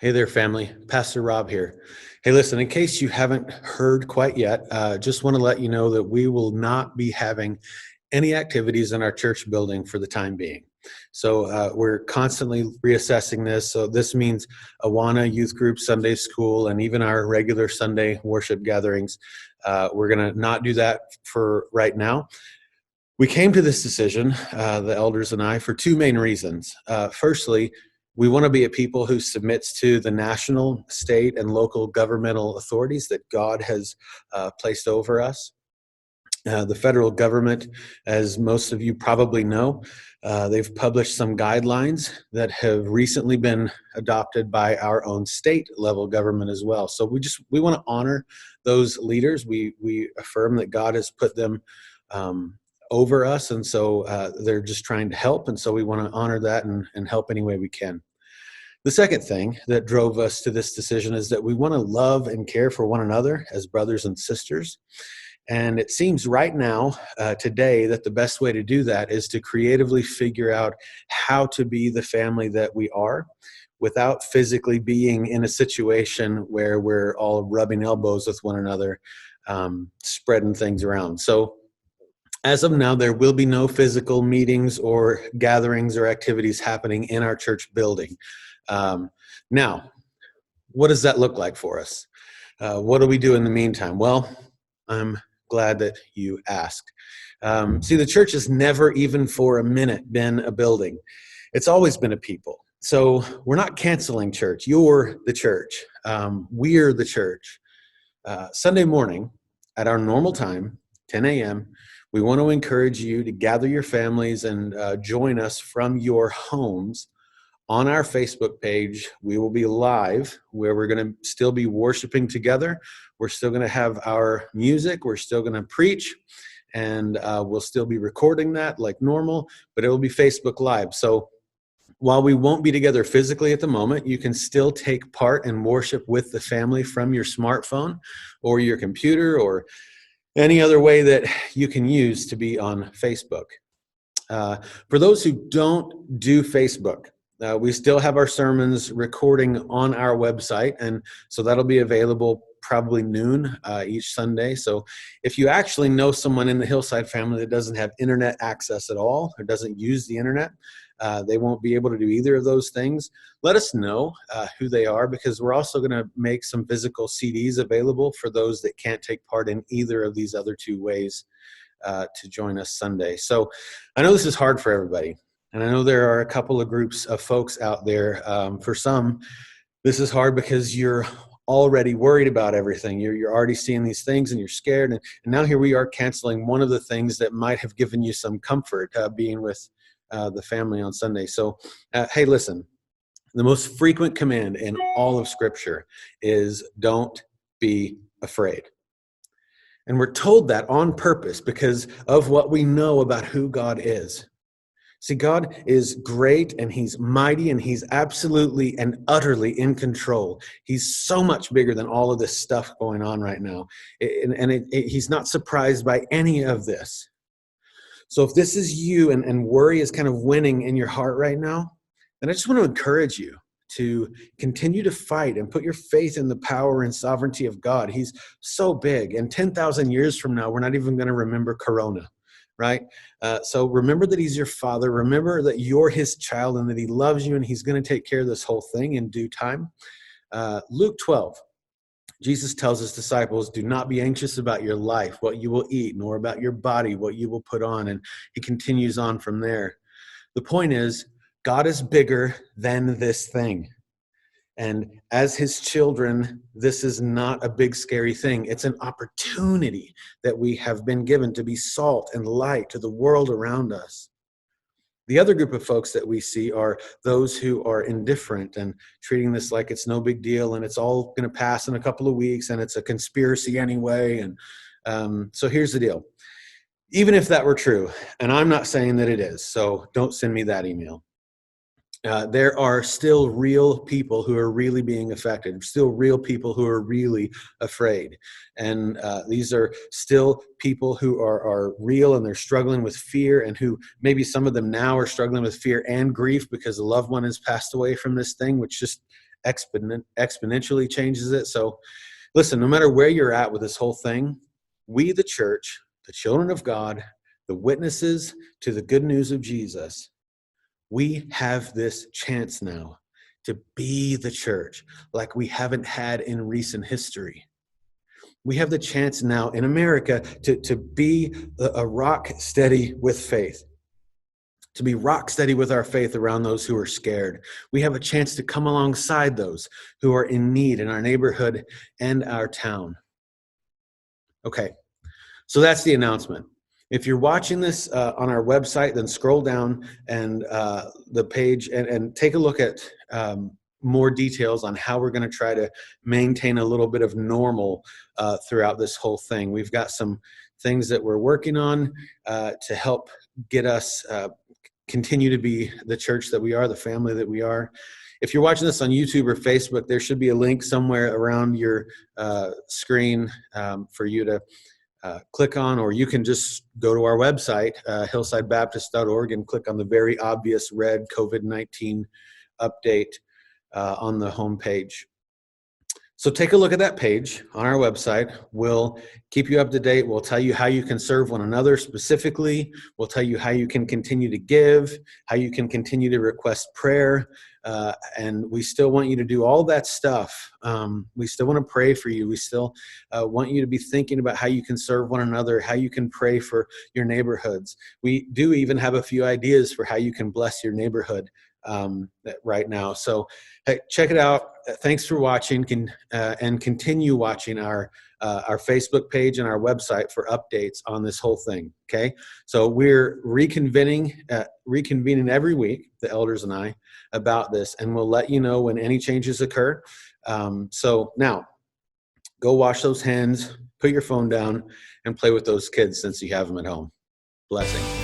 Hey there, family. Pastor Rob here. Hey, listen, in case you haven't heard quite yet, just want to let you know that we will not be having any activities in our church building for the time being. So we're constantly reassessing this. So this means Awana youth group, Sunday school, and even our regular Sunday worship gatherings. We're going to not do that for right now. We came to this decision, the elders and I, for two main reasons. Firstly, we want to be a people who submits to the national, state, and local governmental authorities that God has placed over us. The federal government, as most of you probably know, they've published some guidelines that have recently been adopted by our own state level government as well. So we want to honor those leaders. We affirm that God has put them over us, and so they're just trying to help, and so we want to honor that and help any way we can. The second thing that drove us to this decision is that we want to love and care for one another as brothers and sisters. And it seems right now, today, that the best way to do that is to creatively figure out how to be the family that we are without physically being in a situation where we're all rubbing elbows with one another, spreading things around. So as of now, there will be no physical meetings or gatherings or activities happening in our church building. Now, what does that look like for us? What do we do in the meantime? Well, I'm glad that you asked. See, the church has never even for a minute been a building. It's always been a people. So we're not canceling church. You're the church. We're the church. Sunday morning at our normal time, 10 a.m., we want to encourage you to gather your families and join us from your homes on our Facebook page. We will be live where we're going to still be worshiping together. We're still going to have our music. We're still going to preach, and we'll still be recording that like normal, but it will be Facebook Live. So while we won't be together physically at the moment, you can still take part and worship with the family from your smartphone or your computer or any other way that you can use to be on Facebook. For those who don't do Facebook, we still have our sermons recording on our website, and so that'll be available probably noon each Sunday. So if you actually know someone in the Hillside family that doesn't have internet access at all or doesn't use the internet, they won't be able to do either of those things. Let us know who they are, because we're also going to make some physical CDs available for those that can't take part in either of these other two ways to join us Sunday. So I know this is hard for everybody. And I know there are a couple of groups of folks out there. For some, this is hard because you're already worried about everything. You're already seeing these things and you're scared. And now here we are canceling one of the things that might have given you some comfort, being with the family on Sunday. So, hey, listen, the most frequent command in all of Scripture is don't be afraid. And we're told that on purpose because of what we know about who God is. See, God is great and he's mighty and he's absolutely and utterly in control. He's so much bigger than all of this stuff going on right now. He's not surprised by any of this. So if this is you and worry is kind of winning in your heart right now, then I just want to encourage you to continue to fight and put your faith in the power and sovereignty of God. He's so big. And 10,000 years from now, we're not even going to remember Corona. Right? So remember that he's your father. Remember that you're his child and that he loves you and he's going to take care of this whole thing in due time. Luke 12, Jesus tells his disciples, do not be anxious about your life, what you will eat, nor about your body, what you will put on. And he continues on from there. The point is, God is bigger than this thing. And as his children, this is not a big, scary thing. It's an opportunity that we have been given to be salt and light to the world around us. The other group of folks that we see are those who are indifferent and treating this like it's no big deal and it's all going to pass in a couple of weeks and it's a conspiracy anyway. And so here's the deal. Even if that were true, and I'm not saying that it is, so don't send me that email. There are still real people who are really being affected, still real people who are really afraid. And these are still people who are real and they're struggling with fear, and who maybe some of them now are struggling with fear and grief because a loved one has passed away from this thing, which just exponentially changes it. So listen, no matter where you're at with this whole thing, we, the church, the children of God, the witnesses to the good news of Jesus, we have this chance now to be the church like we haven't had in recent history. We have the chance now in America to be a rock steady with faith, to be rock steady with our faith around those who are scared. We have a chance to come alongside those who are in need in our neighborhood and our town. Okay, so that's the announcement. If you're watching this on our website, then scroll down and the page and take a look at more details on how we're going to try to maintain a little bit of normal throughout this whole thing. We've got some things that we're working on to help get us continue to be the church that we are, the family that we are. If you're watching this on YouTube or Facebook, there should be a link somewhere around your screen for you to click on, or you can just go to our website, hillsidebaptist.org, and click on the very obvious red COVID-19 update on the homepage. So take a look at that page on our website. We'll keep you up to date. We'll tell you how you can serve one another specifically. We'll tell you how you can continue to give, how you can continue to request prayer. And we still want you to do all that stuff. We still want to pray for you. We still want you to be thinking about how you can serve one another, how you can pray for your neighborhoods. We do even have a few ideas for how you can bless your neighborhood right now. So hey, check it out. Thanks for watching, and continue watching our Facebook page and our website for updates on this whole thing. Okay, so we're reconvening every week, the elders and I, about this, and we'll let you know when any changes occur. So now, go wash those hands, put your phone down, and play with those kids since you have them at home. Blessing.